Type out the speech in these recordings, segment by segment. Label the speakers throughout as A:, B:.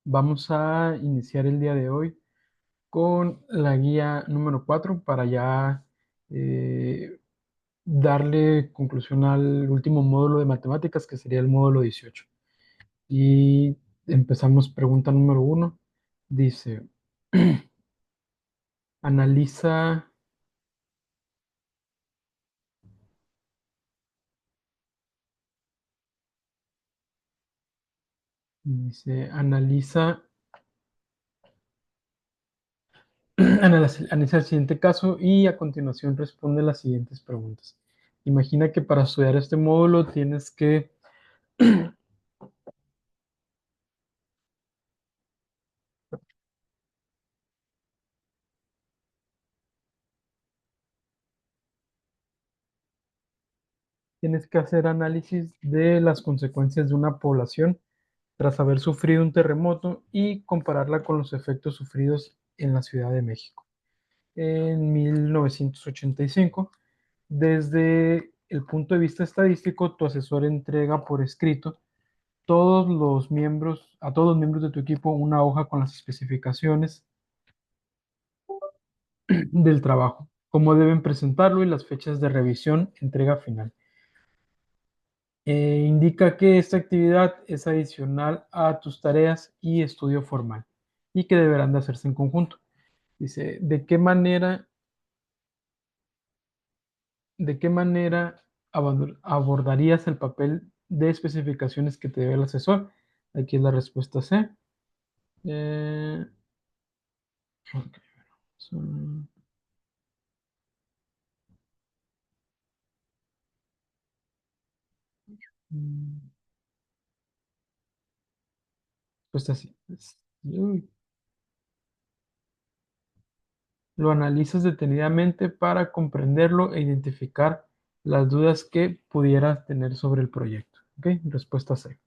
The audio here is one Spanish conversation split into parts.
A: Vamos a iniciar el día de hoy con la guía número 4 para ya eh, darle conclusión al último módulo de matemáticas, que sería el módulo 18. Y empezamos pregunta número 1. Dice, analiza, analiza, analiza el siguiente caso y a continuación responde las siguientes preguntas. Imagina que para estudiar este módulo tienes que hacer análisis de las consecuencias de una población tras haber sufrido un terremoto y compararla con los efectos sufridos en la Ciudad de México en 1985. Desde el punto de vista estadístico, tu asesor entrega por escrito a todos los miembros de tu equipo una hoja con las especificaciones del trabajo, cómo deben presentarlo y las fechas de revisión, entrega final. Indica que esta actividad es adicional a tus tareas y estudio formal y que deberán de hacerse en conjunto. Dice, ¿de qué manera abordarías el papel de especificaciones que te dé el asesor? Aquí es la respuesta C. Eh, ok, son- mm, Respuesta sí. Uy. Lo analizas detenidamente para comprenderlo e identificar las dudas que pudieras tener sobre el proyecto. ¿Ok? Respuesta C.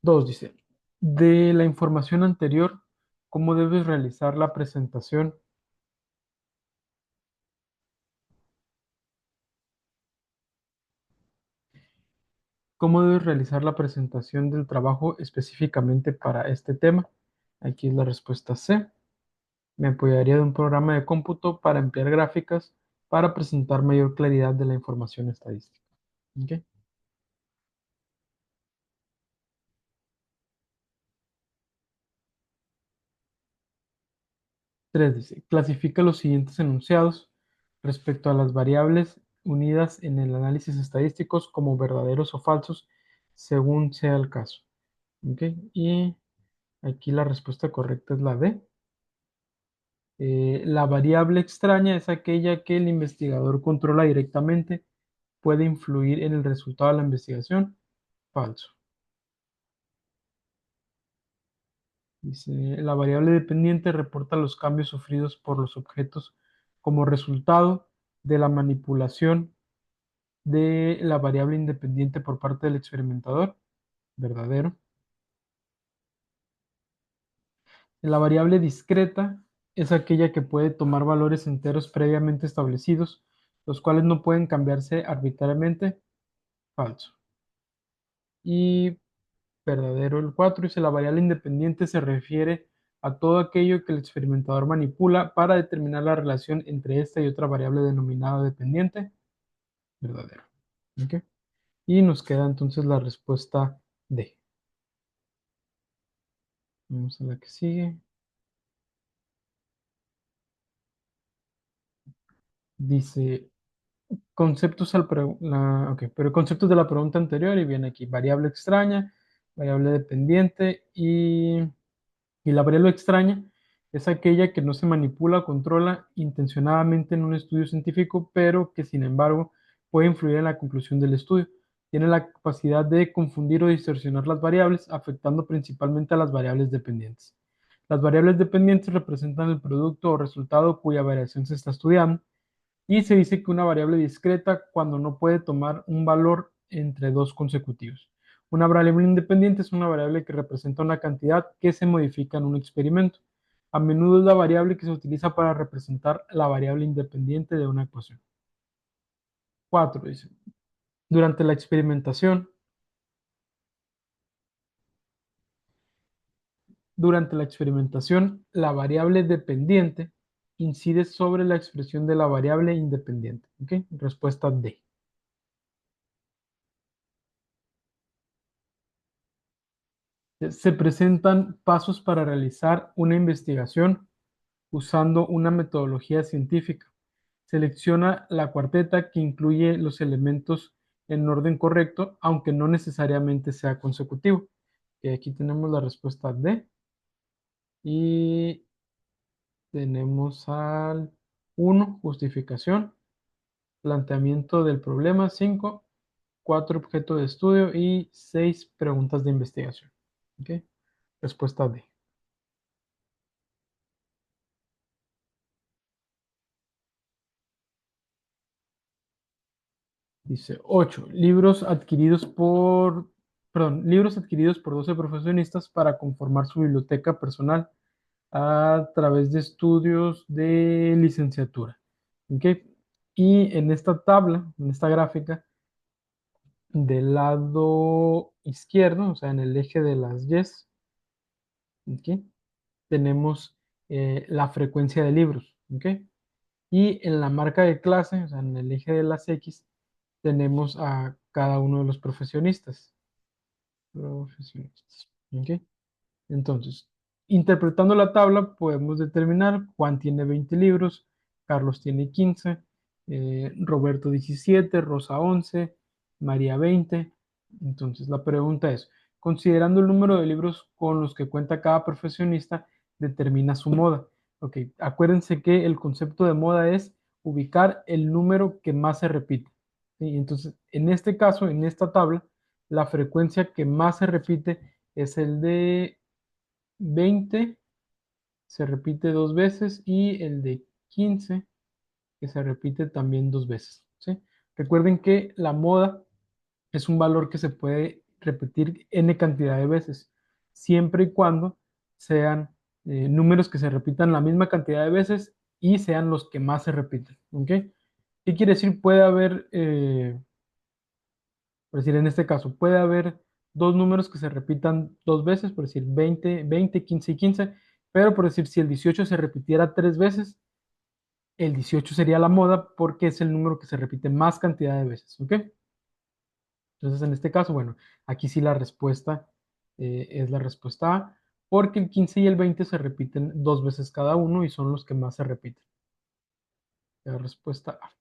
A: 2 dice, de la información anterior, ¿cómo debes realizar la presentación? ¿Cómo debes realizar la presentación del trabajo específicamente para este tema? Aquí es la respuesta C. Me apoyaría de un programa de cómputo para emplear gráficas para presentar mayor claridad de la información estadística. ¿Ok? 3 dice, clasifica los siguientes enunciados respecto a las variables unidas en el análisis estadísticos como verdaderos o falsos, según sea el caso. ¿Ok? Y aquí la respuesta correcta es la D. La variable extraña es aquella que el investigador controla directamente, puede influir en el resultado de la investigación. Falso. Dice, la variable dependiente reporta los cambios sufridos por los objetos como resultado de la manipulación de la variable independiente por parte del experimentador. Verdadero. La variable discreta es aquella que puede tomar valores enteros previamente establecidos, los cuales no pueden cambiarse arbitrariamente. Falso. Y verdadero el 4 dice, la variable independiente se refiere a todo aquello que el experimentador manipula para determinar la relación entre esta y otra variable denominada dependiente. Verdadero. ¿Ok? Y nos queda entonces la respuesta D. Vamos a la que sigue. Dice, pero conceptos de la pregunta anterior y viene aquí, variable extraña, variable dependiente y la variable extraña es aquella que no se manipula o controla intencionadamente en un estudio científico, pero que sin embargo puede influir en la conclusión del estudio. Tiene la capacidad de confundir o distorsionar las variables, afectando principalmente a las variables dependientes. Las variables dependientes representan el producto o resultado cuya variación se está estudiando y se dice que una variable discreta cuando no puede tomar un valor entre dos consecutivos. Una variable independiente es una variable que representa una cantidad que se modifica en un experimento. A menudo es la variable que se utiliza para representar la variable independiente de una ecuación. 4 dice. Durante la experimentación, la variable dependiente incide sobre la expresión de la variable independiente. ¿Ok? Respuesta D. Se presentan pasos para realizar una investigación usando una metodología científica. Selecciona la cuarteta que incluye los elementos en orden correcto, aunque no necesariamente sea consecutivo. Y aquí tenemos la respuesta D. Y tenemos al 1, justificación, planteamiento del problema, 5, 4, objeto de estudio y 6, preguntas de investigación. ¿Ok? Respuesta D. Dice 8, libros adquiridos por 12 profesionistas para conformar su biblioteca personal a través de estudios de licenciatura. ¿Ok? Y en esta tabla, en esta gráfica, del lado izquierdo, o sea, en el eje de las Y's, ¿ok? Tenemos la frecuencia de libros. ¿Ok? Y en la marca de clase, o sea, en el eje de las X, tenemos a cada uno de los profesionistas. Profesionistas. ¿Ok? Entonces, interpretando la tabla, podemos determinar Juan tiene 20 libros, Carlos tiene 15, Roberto 17, Rosa 11, María 20. Entonces, la pregunta es, considerando el número de libros con los que cuenta cada profesionista, determina su moda. Ok, acuérdense que el concepto de moda es ubicar el número que más se repite. ¿Sí? Entonces, en este caso, en esta tabla, la frecuencia que más se repite es el de 20 se repite dos veces y el de 15 que se repite también dos veces. ¿Sí? Recuerden que la moda es un valor que se puede repetir n cantidad de veces, siempre y cuando sean números que se repitan la misma cantidad de veces y sean los que más se repiten. ¿Ok? ¿Qué quiere decir? Puede haber por decir, en este caso, puede haber dos números que se repitan dos veces, por decir 20, 20, 15 y 15, pero por decir, si el 18 se repitiera tres veces, el 18 sería la moda porque es el número que se repite más cantidad de veces, ¿ok? Entonces, en este caso, bueno, aquí sí la respuesta es la respuesta A, porque el 15 y el 20 se repiten dos veces cada uno y son los que más se repiten. La respuesta A.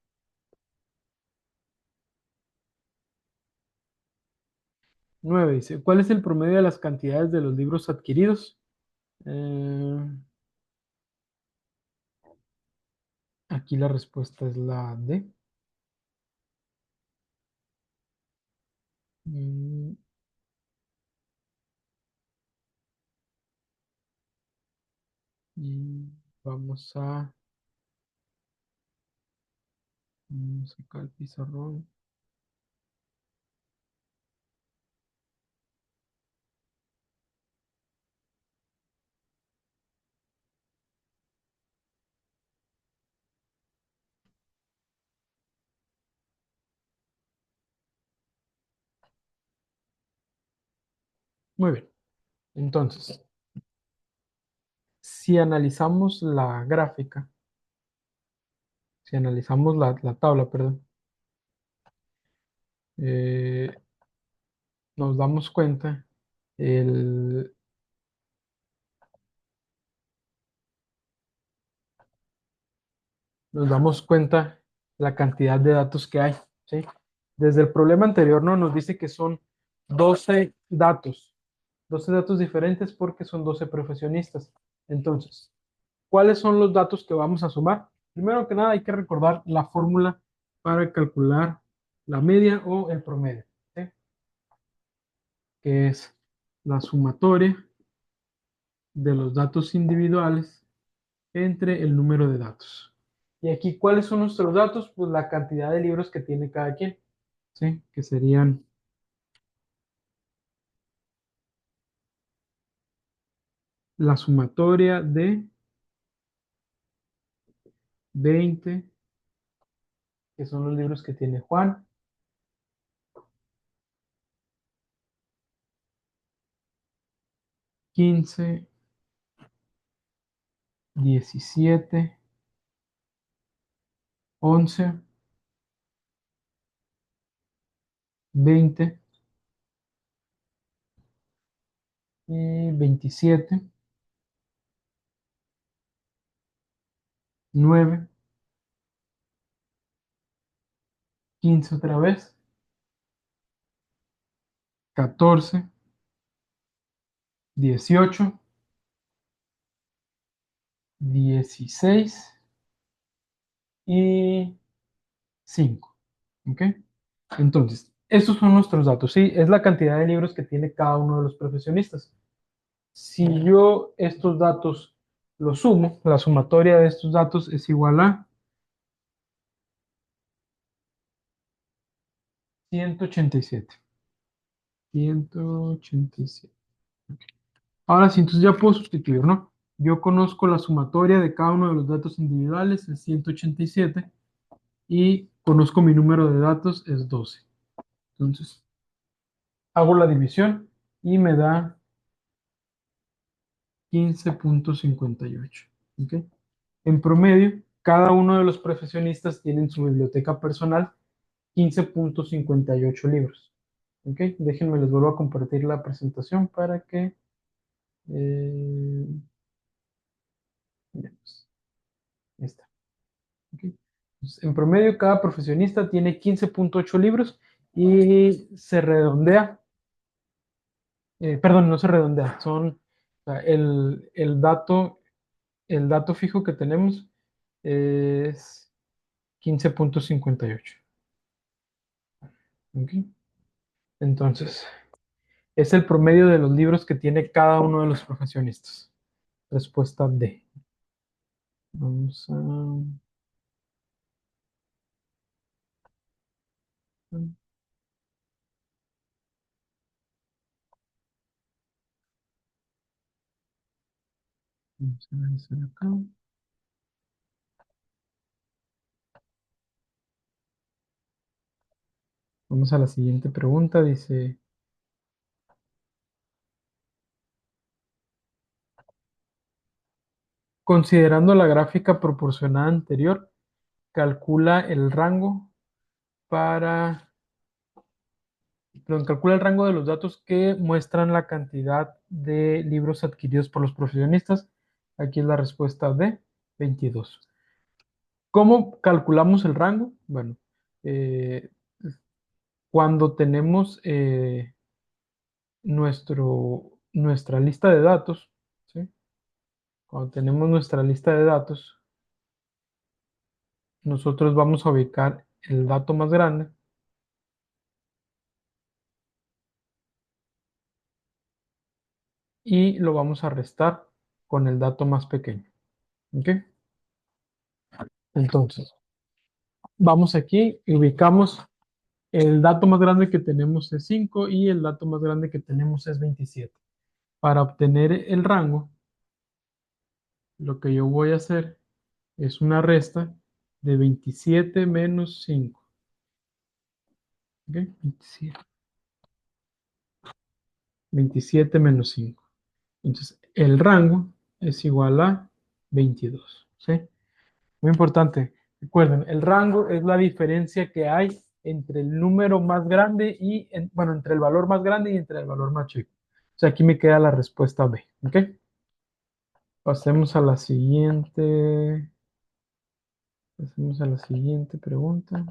A: 9 dice, ¿cuál es el promedio de las cantidades de los libros adquiridos? Eh, Aquí la respuesta es la D. Mm, Y vamos a sacar el pizarrón. Muy bien. Entonces, si analizamos la gráfica, si analizamos la tabla, perdón, eh, nos damos cuenta, el, nos damos cuenta la cantidad de datos que hay, ¿sí? Desde el problema anterior, ¿no? Nos dice que son 12 datos diferentes porque son 12 profesionistas. Entonces, ¿cuáles son los datos que vamos a sumar? Primero que nada, hay que recordar la fórmula para calcular la media o el promedio, ¿sí? Que es la sumatoria de los datos individuales entre el número de datos. Y aquí, ¿cuáles son nuestros datos? Pues la cantidad de libros que tiene cada quien, ¿sí? Que serían la sumatoria de 20, que son los libros que tiene Juan, 15, 17, 11, 20 y 27, 9, 15 otra vez, 14, 18, 16 y 5. ¿Ok? Entonces, estos son nuestros datos, ¿sí? Es la cantidad de libros que tiene cada uno de los profesionistas. Si yo estos datos los sumo, la sumatoria de estos datos es igual a 187. 187. Ahora sí, entonces ya puedo sustituir, ¿no? Yo conozco la sumatoria de cada uno de los datos individuales, es 187, y conozco mi número de datos, es 12. Entonces, hago la división y me da 15.58. ¿Ok? En promedio, cada uno de los profesionistas tiene en su biblioteca personal 15.58 libros. ¿Ok? Déjenme, les vuelvo a compartir la presentación para que veamos. Ahí está. ¿Ok? Entonces, en promedio, cada profesionista tiene 15.8 libros y se redondea, perdón, no se redondea, son o sea, el dato fijo que tenemos es 15.58. ¿Ok? Entonces, es el promedio de los libros que tiene cada uno de los profesionistas. Respuesta D. Vamos a... Vamos a revisar acá. Vamos a la siguiente pregunta. Dice, considerando la gráfica proporcionada anterior, calcula el rango para, calcula el rango de los datos que muestran la cantidad de libros adquiridos por los profesionistas. Aquí es la respuesta D, 22. ¿Cómo calculamos el rango? Bueno, eh, cuando tenemos nuestra lista de datos, ¿sí? Cuando tenemos nuestra lista de datos, nosotros vamos a ubicar el dato más grande y lo vamos a restar con el dato más pequeño. ¿Ok? Entonces, vamos aquí y ubicamos el dato más grande que tenemos es 5 y el dato más grande que tenemos es 27. Para obtener el rango, lo que yo voy a hacer es una resta de 27 menos 5. ¿Ok? 27 menos 5. Entonces, el rango es igual a 22. ¿Sí? Muy importante. Recuerden, el rango es la diferencia que hay entre el número más grande y, bueno, entre el valor más grande y entre el valor más chico. O sea, aquí me queda la respuesta B. ¿Ok? Pasemos a la siguiente. Pasemos a la siguiente pregunta.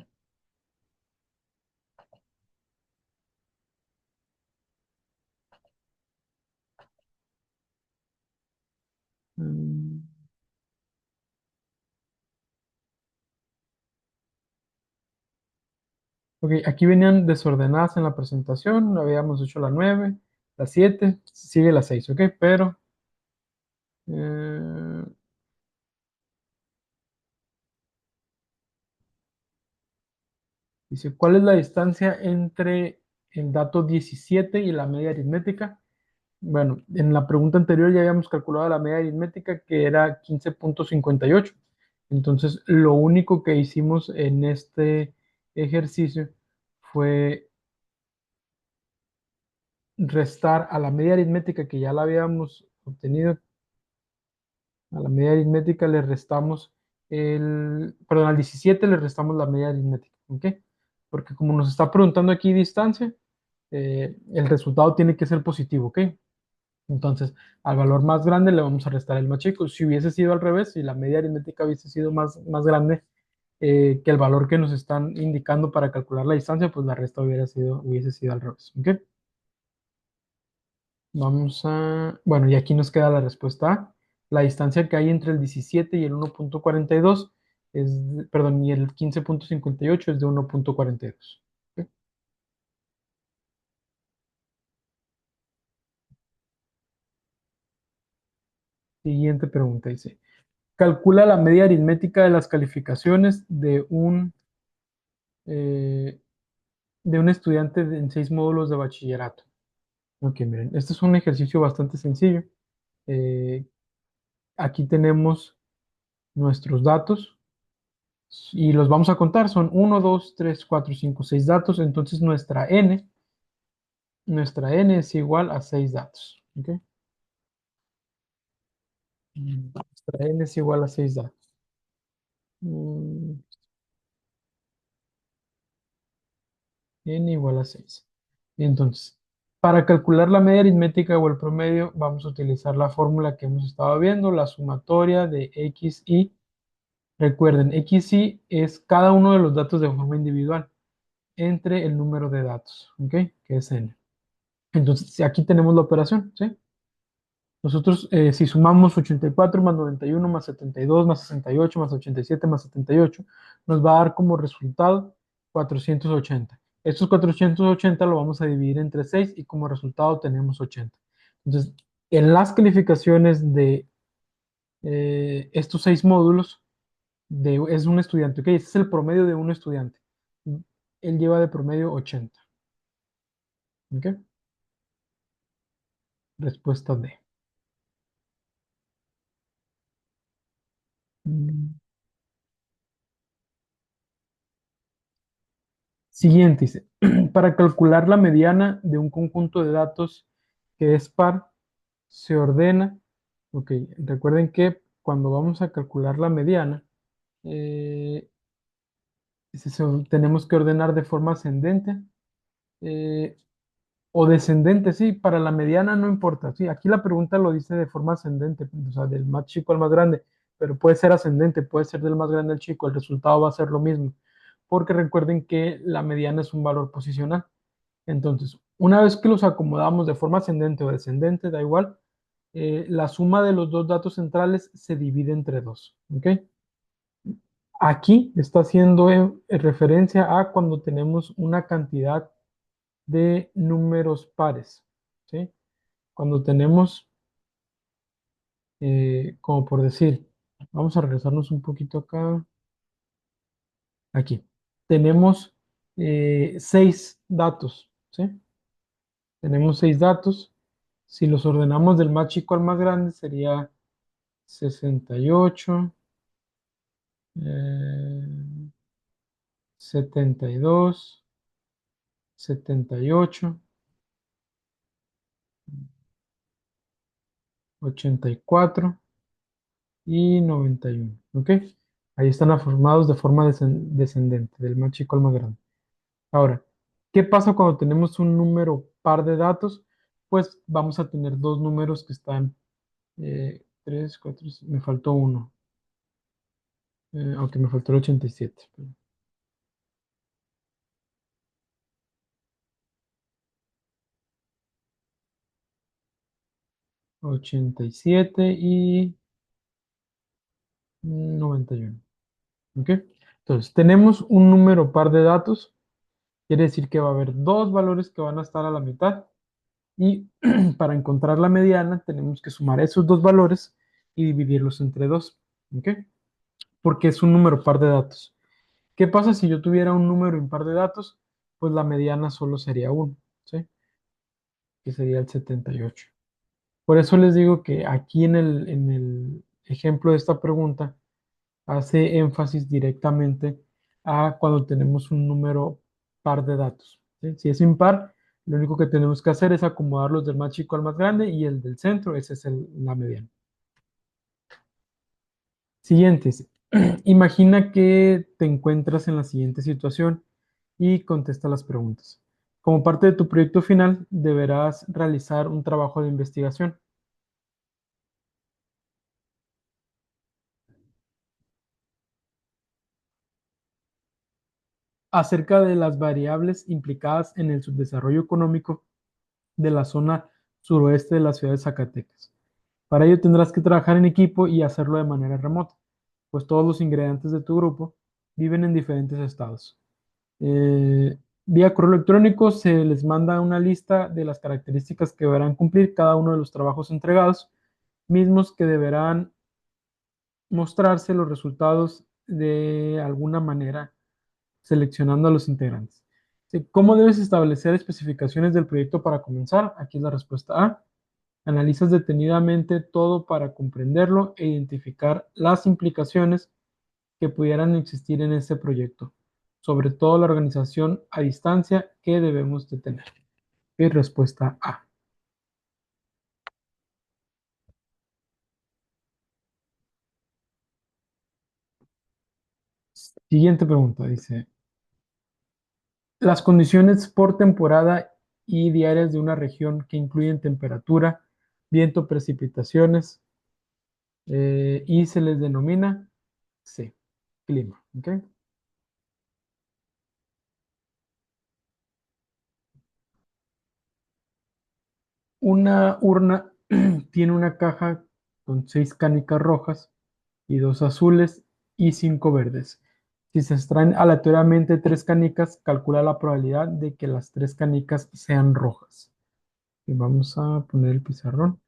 A: Mm, Ok, aquí venían desordenadas en la presentación. Habíamos hecho la 9, la 7, sigue la 6, ¿ok? Pero eh, dice, ¿cuál es la distancia entre el dato 17 y la media aritmética? Bueno, en la pregunta anterior ya habíamos calculado la media aritmética que era 15.58. Entonces, lo único que hicimos en este ejercicio fue restar a la media aritmética que ya la habíamos obtenido, a la media aritmética le restamos perdón, al 17 le restamos la media aritmética, ¿ok? Porque como nos está preguntando aquí distancia, el resultado tiene que ser positivo, ¿ok? Entonces, al valor más grande le vamos a restar el más chico. Si hubiese sido al revés, si la media aritmética hubiese sido más grande que el valor que nos están indicando para calcular la distancia, pues la resta hubiese sido al revés, ¿ok? Bueno, y aquí nos queda la respuesta A. La distancia que hay entre el 17 y el 1,42 perdón, y el 15,58 es de 1,42. ¿Ok? Siguiente pregunta dice, calcula la media aritmética de las calificaciones eh, de un estudiante en 6 módulos de bachillerato. Ok, miren, este es un ejercicio bastante sencillo. Eh, Aquí tenemos nuestros datos y los vamos a contar. Son 1, 2, 3, 4, 5, 6 datos. Entonces nuestra n es igual a 6 datos. ¿Ok? Nuestra n es igual a 6 datos. Mm, N igual a 6. Entonces, para calcular la media aritmética o el promedio, vamos a utilizar la fórmula que hemos estado viendo, la sumatoria de x y. Recuerden, x y es cada uno de los datos de forma individual entre el número de datos, ¿ok? Que es n. Entonces, si aquí tenemos la operación, ¿sí? Nosotros, si sumamos 84 más 91 más 72 más 68 más 87 más 78, nos va a dar como resultado 480. Estos 480 lo vamos a dividir entre 6 y como resultado tenemos 80. Entonces, en las calificaciones de estos 6 módulos, es un estudiante, ¿ok? Este es el promedio de un estudiante. Él lleva de promedio 80, ¿ok? Respuesta D. Mm. Siguiente, dice, para calcular la mediana de un conjunto de datos que es par, se ordena, ok, recuerden que cuando vamos a calcular la mediana, eh, tenemos que ordenar de forma ascendente eh, o descendente, sí, para la mediana no importa, sí, aquí la pregunta lo dice de forma ascendente, o sea, del más chico al más grande, pero puede ser ascendente, puede ser del más grande al chico, el resultado va a ser lo mismo, porque recuerden que la mediana es un valor posicional. Entonces, una vez que los acomodamos de forma ascendente o descendente, da igual, la suma de los dos datos centrales se divide entre dos. ¿Ok? Aquí está haciendo referencia a cuando tenemos una cantidad de números pares. ¿Sí? Cuando tenemos, como por decir, vamos a regresarnos un poquito acá. Aquí. Tenemos 6 datos. ¿Sí? Tenemos 6 datos. Si los ordenamos del más chico al más grande, sería 68, 72, 78, 84 y 91. ¿Ok? Ahí están formados de forma descendente, del más chico al más grande. Ahora, ¿qué pasa cuando tenemos un número par de datos? Pues vamos a tener dos números que están 3, 4, me faltó uno. Aunque me faltó el 87. 87 y 91. ¿Ok? Entonces, tenemos un número par de datos. Quiere decir que va a haber dos valores que van a estar a la mitad. Y para encontrar la mediana, tenemos que sumar esos dos valores y dividirlos entre dos. ¿Ok? Porque es un número par de datos. ¿Qué pasa si yo tuviera un número impar de datos? Pues la mediana solo sería uno, ¿sí? Que sería el 78. Por eso les digo que aquí en el ejemplo de esta pregunta, hace énfasis directamente a cuando tenemos un número par de datos. ¿Sí? Si es impar, lo único que tenemos que hacer es acomodarlos del más chico al más grande y el del centro, ese es la mediana. Siguientes. Imagina que te encuentras en la siguiente situación y contesta las preguntas. Como parte de tu proyecto final, deberás realizar un trabajo de investigación acerca de las variables implicadas en el subdesarrollo económico de la zona suroeste de la ciudad de Zacatecas. Para ello tendrás que trabajar en equipo y hacerlo de manera remota, pues todos los ingredientes de tu grupo viven en diferentes estados. Vía correo electrónico se les manda una lista de las características que deberán cumplir cada uno de los trabajos entregados, mismos que deberán mostrarse los resultados de alguna manera seleccionando a los integrantes. Sí, ¿cómo debes establecer especificaciones del proyecto para comenzar? Aquí es la respuesta A. Analizas detenidamente todo para comprenderlo e identificar las implicaciones que pudieran existir en este proyecto, sobre todo la organización a distancia que debemos de tener. Y respuesta A. Siguiente pregunta, dice, las condiciones por temporada y diarias de una región que incluyen temperatura, viento, precipitaciones y se les denomina C, clima. ¿Ok? Una urna tiene una caja con 6 canicas rojas y 2 azules y 5 verdes. Si se extraen aleatoriamente 3 canicas, calcula la probabilidad de que las 3 canicas sean rojas. Y vamos a poner el pizarrón.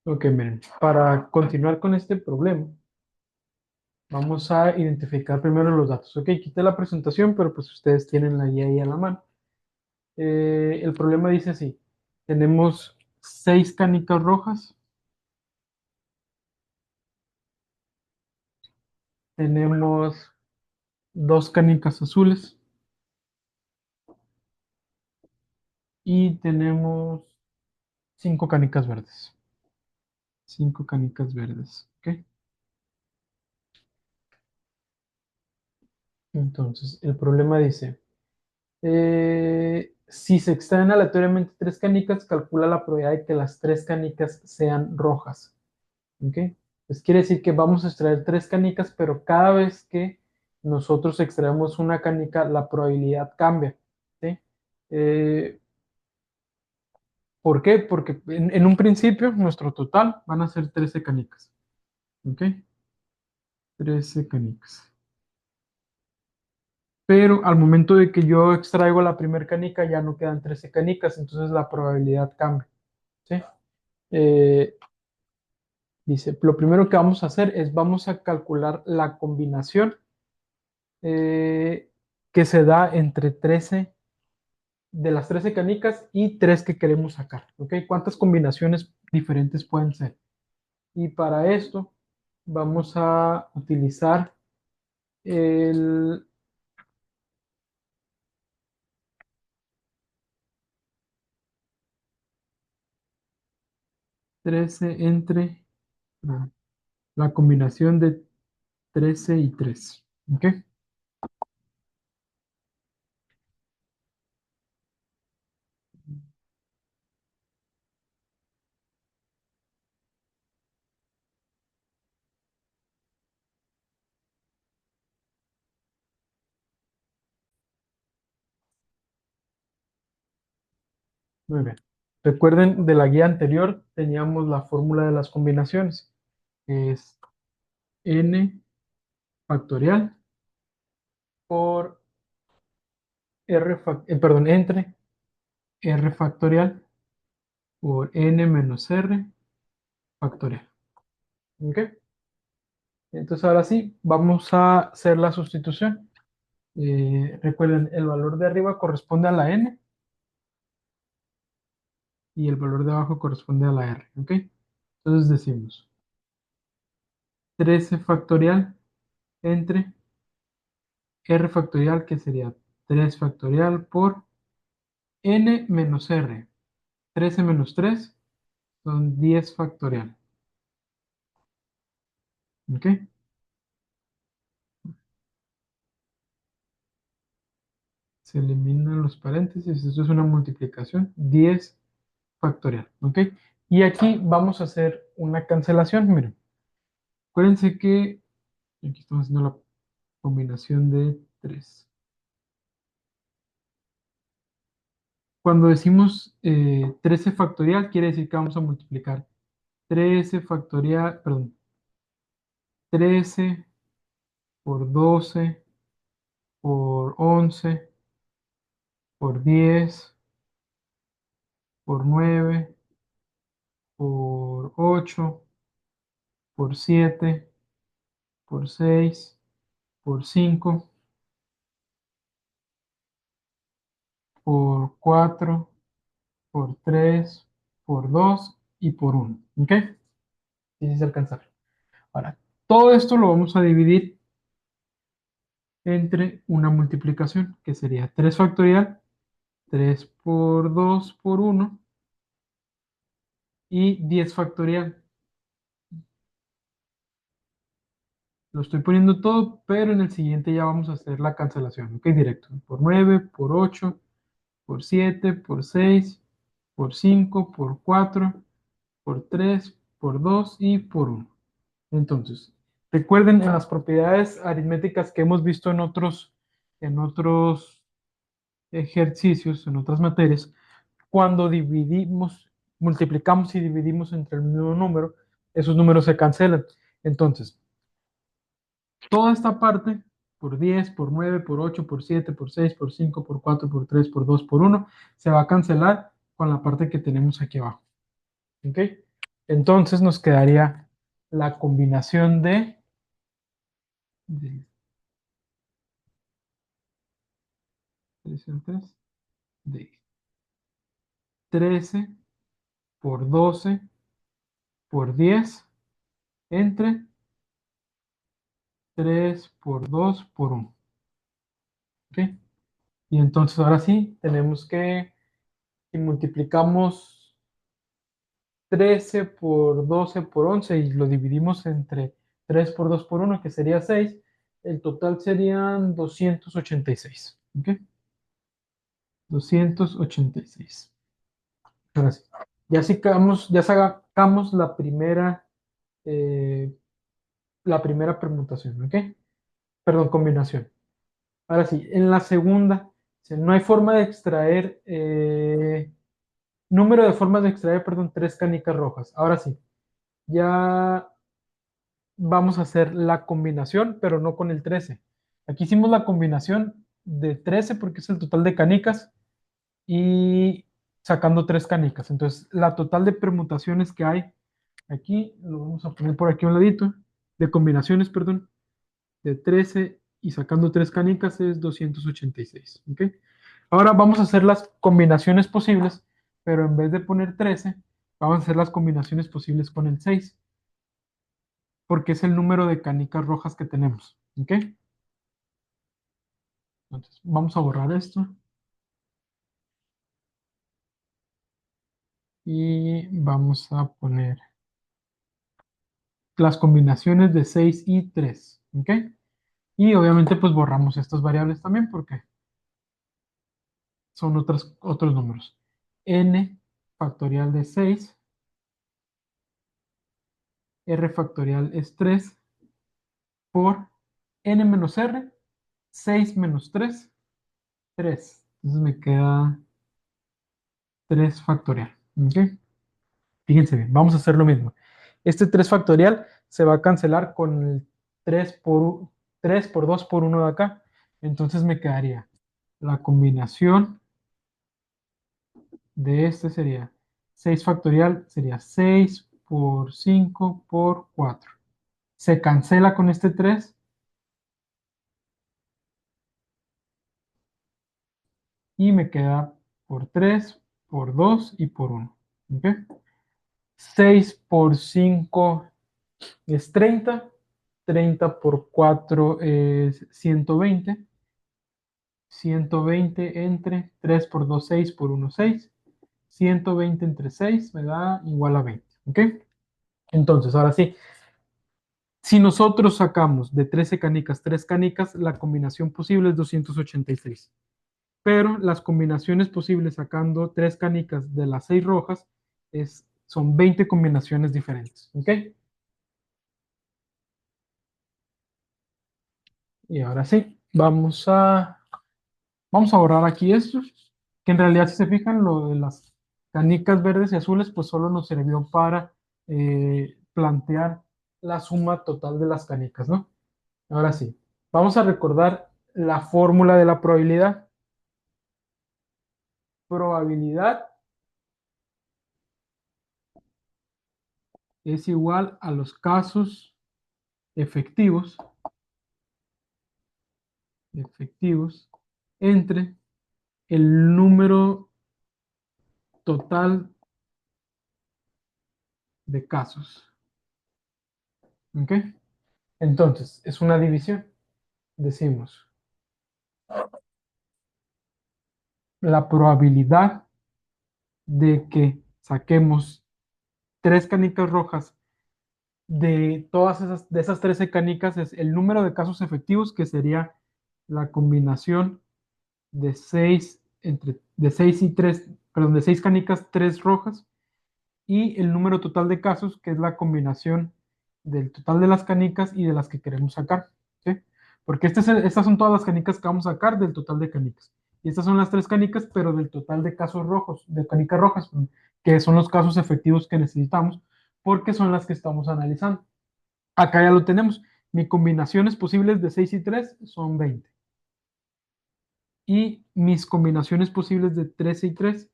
A: Ok, miren, para continuar con este problema, vamos a identificar primero los datos. Ok, quité la presentación, pero pues ustedes tienen la guía ahí a la mano. El problema dice así, tenemos 6 canicas rojas, tenemos 2 canicas azules y tenemos 5 canicas verdes. 5 canicas verdes, ¿ok? Entonces, el problema dice, si se extraen aleatoriamente 3 canicas, calcula la probabilidad de que las 3 canicas sean rojas, ¿ok? Pues quiere decir que vamos a extraer 3 canicas, pero cada vez que nosotros extraemos una canica, la probabilidad cambia, ¿sí? Eh, ¿Por qué? Porque en un principio nuestro total van a ser 13 canicas, ¿ok? 13 canicas. Pero al momento de que yo extraigo la primera canica ya no quedan 13 canicas, entonces la probabilidad cambia, ¿sí? Eh, dice, lo primero que vamos a hacer es vamos a calcular la combinación que se da entre 13 de las 13 canicas y 3 que queremos sacar, ¿ok? ¿Cuántas combinaciones diferentes pueden ser? Y para esto vamos a utilizar el 13 entre la combinación de 13 y 3. ¿Ok? Muy bien. Recuerden, de la guía anterior teníamos la fórmula de las combinaciones. Es n factorial por perdón, entre r factorial por n menos r factorial. ¿Ok? Entonces ahora sí, vamos a hacer la sustitución. Recuerden, el valor de arriba corresponde a la n y el valor de abajo corresponde a la R, ¿ok? Entonces decimos 13 factorial entre R factorial, que sería 3 factorial por N menos R. 13 menos 3 son 10 factorial, ¿ok? Se eliminan los paréntesis, esto es una multiplicación, 10 factorial, ¿ok? Y aquí vamos a hacer una cancelación, miren. Acuérdense que aquí estamos haciendo la combinación de 3. Cuando decimos 13 factorial, quiere decir que vamos a multiplicar 13 factorial, perdón, 13 por 12 por 11 por 10 por 9 por 8 por 7 por 6 por 5 por 4 por 3 por 2 y por uno, ¿ok? Y si se alcanza. Ahora, todo esto lo vamos a dividir entre una multiplicación, que sería 3 factorial, 3 por 2 por uno y 10 factorial. Lo estoy poniendo todo, pero en el siguiente ya vamos a hacer la cancelación, ¿ok? Directo. Por 9 por 8 por 7 por 6 por 5 por 4 por 3 por 2 y por uno. Entonces, recuerden en las propiedades aritméticas que hemos visto en otros ejercicios, en otras materias, cuando dividimos, multiplicamos y dividimos entre el mismo número, esos números se cancelan. Entonces, toda esta parte, por 10 por 9 por 8 por 7 por 6 por 5 por 4 por 3 por 2 por uno se va a cancelar con la parte que tenemos aquí abajo. ¿Ok? Entonces nos quedaría la combinación de 3 en 3, de 13 por 12 por 10 entre 3 por 2 por uno. ¿Ok? Y entonces ahora sí, tenemos que, si multiplicamos 13 por 12 por 11 y lo dividimos entre 3 por 2 por uno, que sería 6, el total serían 286. ¿Ok? 286. Ahora sí. Ya sacamos eh, la primera permutación, ¿ok? Perdón, combinación. Ahora sí, en la segunda, no hay forma de extraer, número de formas de extraer, perdón, tres canicas rojas. Ahora sí, ya vamos a hacer la combinación, pero no con el 13. Aquí hicimos la combinación de 13 porque es el total de canicas y sacando tres canicas. Entonces, la total de permutaciones que hay aquí, lo vamos a poner por aquí a un ladito, de combinaciones, perdón, de 13 y sacando tres canicas es 286. ¿Ok? Ahora vamos a hacer las combinaciones posibles, pero en vez de poner 13, vamos a hacer las combinaciones posibles con el 6, porque es el número de canicas rojas que tenemos. ¿Ok? Entonces, vamos a borrar esto y vamos a poner las combinaciones de 6 y 3. ¿Ok? Y obviamente pues borramos estas variables también porque son otros números. N factorial de 6, R factorial es 3 por N menos R, 6 menos 3, 3. Entonces me queda 3 factorial. ¿Ok? Fíjense bien, vamos a hacer lo mismo. Este 3 factorial se va a cancelar con el 3 por 2 por uno de acá. Entonces me quedaría la combinación de este sería 6 factorial, sería 6 por 5 por 4. Se cancela con este 3 y me queda por 3 por 2 y por uno. ¿Ok? 6 por 5 es 30. 30 por 4 es 120. 120 entre 3 por 2 6 por 1 6. 120 entre 6 me da igual a 20. ¿Ok? Entonces, ahora sí, si nosotros sacamos de 13 canicas 3 canicas, la combinación posible es 286. Pero las combinaciones posibles sacando 3 canicas de las 6 rojas son 20 combinaciones diferentes. ¿Ok? Y ahora sí, vamos a borrar aquí esto, que en realidad si se fijan, lo de las canicas verdes y azules, pues solo nos sirvió para plantear la suma total de las canicas, ¿no? Ahora sí, vamos a recordar la fórmula de la probabilidad. Probabilidad es igual a los casos efectivos, efectivos entre el número total de casos. ¿Ok? Entonces, es una división. Decimos, la probabilidad de que saquemos 3 canicas rojas de todas de esas 13 canicas es el número de casos efectivos, que sería la combinación de 6 de 6 y 3, perdón, de 6 canicas, 3 rojas, y el número total de casos, que es la combinación del total de las canicas y de las que queremos sacar, ¿sí? Porque estas son todas las canicas que vamos a sacar del total de canicas. Y estas son las 3 canicas, pero del total de casos rojos, de canicas rojas, que son los casos efectivos que necesitamos, porque son las que estamos analizando. Acá ya lo tenemos. Mis combinaciones posibles de 6 y 3 son 20. Y mis combinaciones posibles de 13 y 3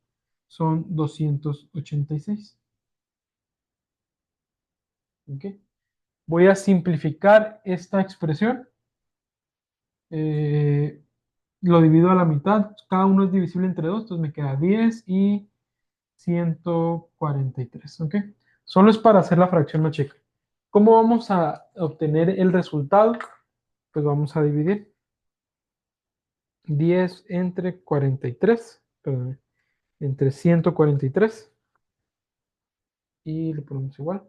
A: son 286. ¿Ok? Voy a simplificar esta expresión. Eh, lo divido a la mitad. Cada uno es divisible entre 2, entonces me queda 10 y 143. ¿Ok? Solo es para hacer la fracción más chica. ¿Cómo vamos a obtener el resultado? Pues vamos a dividir 10 entre 43, perdón, entre 143 y le ponemos igual.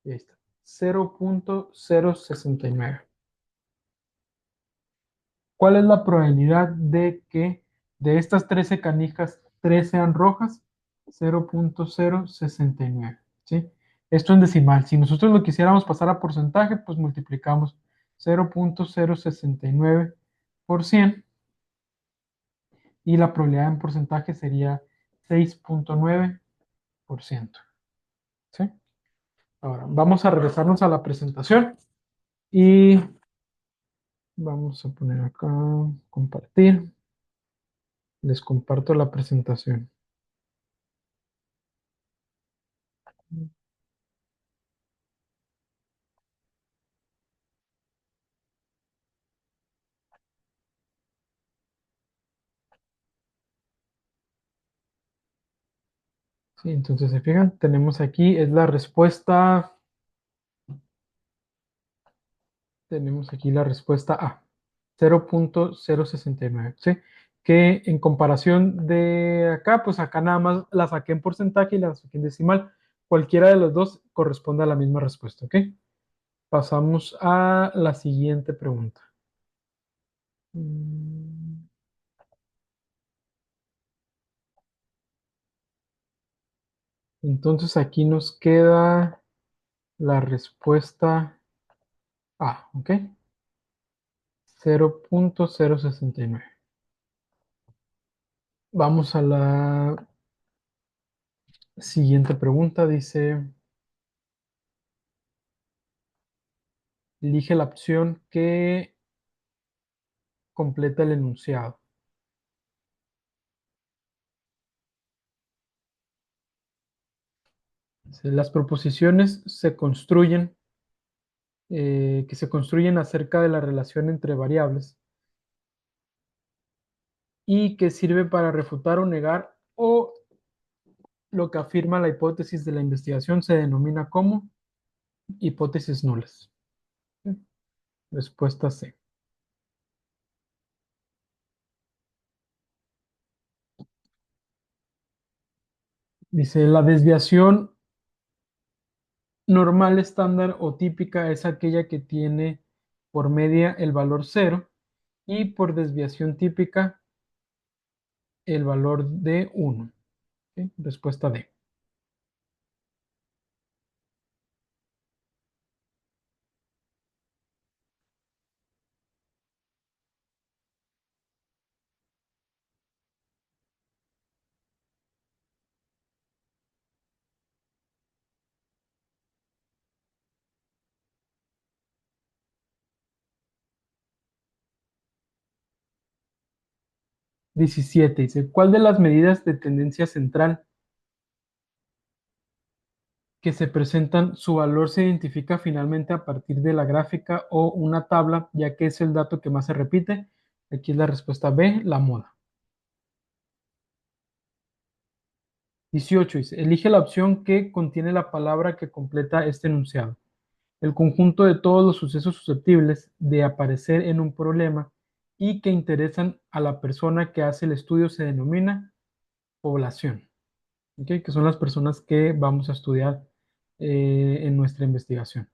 A: Y ahí está. 0.069. ¿Cuál es la probabilidad de que de estas 13 canijas, 3 sean rojas? 0.069. ¿Sí? Esto en decimal. Si nosotros lo quisiéramos pasar a porcentaje, pues multiplicamos 0.069 por 100 y la probabilidad en porcentaje sería 6.9%. ¿Sí? Ahora, vamos a regresarnos a la presentación y vamos a poner acá, compartir. Les comparto la presentación. Sí, entonces se fijan, tenemos aquí, es la respuesta, tenemos aquí la respuesta A, 0.069, ¿sí? Que en comparación de acá, pues acá nada más la saqué en porcentaje y la saqué en decimal. Cualquiera de los dos corresponde a la misma respuesta, ¿ok? Pasamos a la siguiente pregunta. Entonces aquí nos queda la respuesta A, ¿ok? 0.069. Vamos a la siguiente pregunta. Dice, elige la opción que completa el enunciado. Las proposiciones que se construyen acerca de la relación entre variables y que sirve para refutar o negar o lo que afirma la hipótesis de la investigación se denomina como hipótesis nulas. ¿Sí? Respuesta C. Dice, la desviación normal estándar o típica es aquella que tiene por media el valor cero y por desviación típica el valor de 1. ¿Sí? Respuesta D. Diecisiete. Dice, ¿cuál de las medidas de tendencia central que se presentan su valor se identifica finalmente a partir de la gráfica o una tabla, ya que es el dato que más se repite? Aquí es la respuesta B, la moda. 18. Dice, elige la opción que contiene la palabra que completa este enunciado. El conjunto de todos los sucesos susceptibles de aparecer en un problema y que interesan a la persona que hace el estudio se denomina población. ¿Ok? Que son las personas que vamos a estudiar en nuestra investigación.